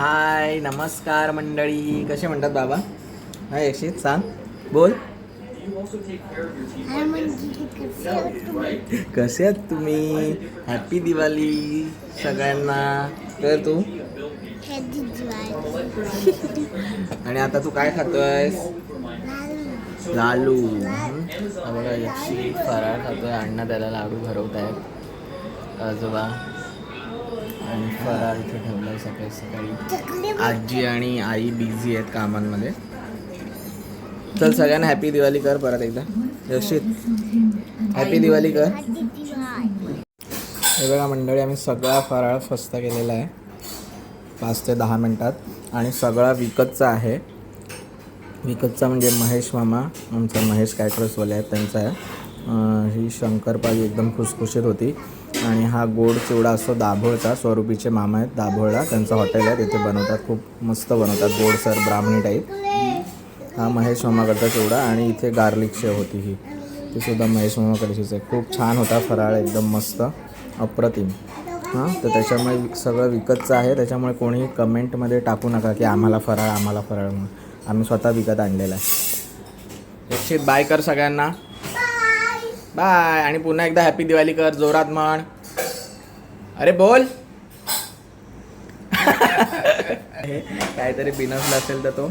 हाय नमस्कार मंडळी, कसे म्हणतात बाबा? हाय यक्षित, सांग, बोल. कसे आहात तुम्ही? हॅपी दिवाळी सगळ्यांना. तर तू आणि आता तू काय खातोयस? लाडू. हा बघा, यक्षित फराळ खातोय. अण्णा त्याला लाडू भरवत आहेत, आजोबा. आणि फराळ इथे ठेवलाय सकाळी सकाळी. आजी आणि आई बिझी आहेत कामांमध्ये. चल सगळ्यांना हॅपी दिवाळी कर परत एकदा. यक्षित हॅपी दिवाळी कर. हे बघा मंडळी, आम्ही सगळा फराळ फस्त केलेला आहे 5 ते 10 मिनटात. आणि सगळा विकतचा आहे. विकतचा म्हणजे महेश मामा, आमचा महेश कॅटरर्सवाले आहेत, त्यांचा आहे. ही शंकरपाळी एकदम खुसखुशीत होती. आणि हा गोड चिवडा असतो दाभोळचा. स्वरूपीचे मामा आहेत दाभोळला, त्यांचं हॉटेल आहे, तिथे बनवतात, खूप मस्त बनवतात, गोडसर ब्राह्मणी टाईप. हा महेश मामाकडचा चिवडा. आणि इथे गार्लिक शेव होती, ही ती सुद्धा महेश मामाकडचीच आहे. खूप छान होता फराळ, एकदम मस्त, अप्रतिम. हां, तर त्याच्यामुळे सगळं विकतचं आहे. त्याच्यामुळे कोणीही कमेंटमध्ये टाकू नका की आम्हाला फराळ म्हणून. आम्ही स्वतः विकत आणलेला आहे. यक्षित बाय कर सगळ्यांना. बाय. आणि पुन्हा एकदा हॅपी दिवाळी कर, जोरात म्हण. अरे बोल. काहीतरी बिनसला असेल तर तो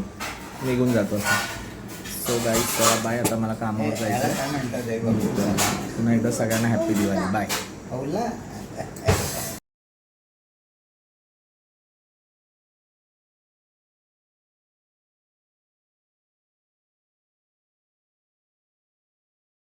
निघून जातो. सो गाईज चला बाय, आता मला कामावर जायचं आहे. पुन्हा एकदा सगळ्यांना हॅपी दिवाळी. बाय.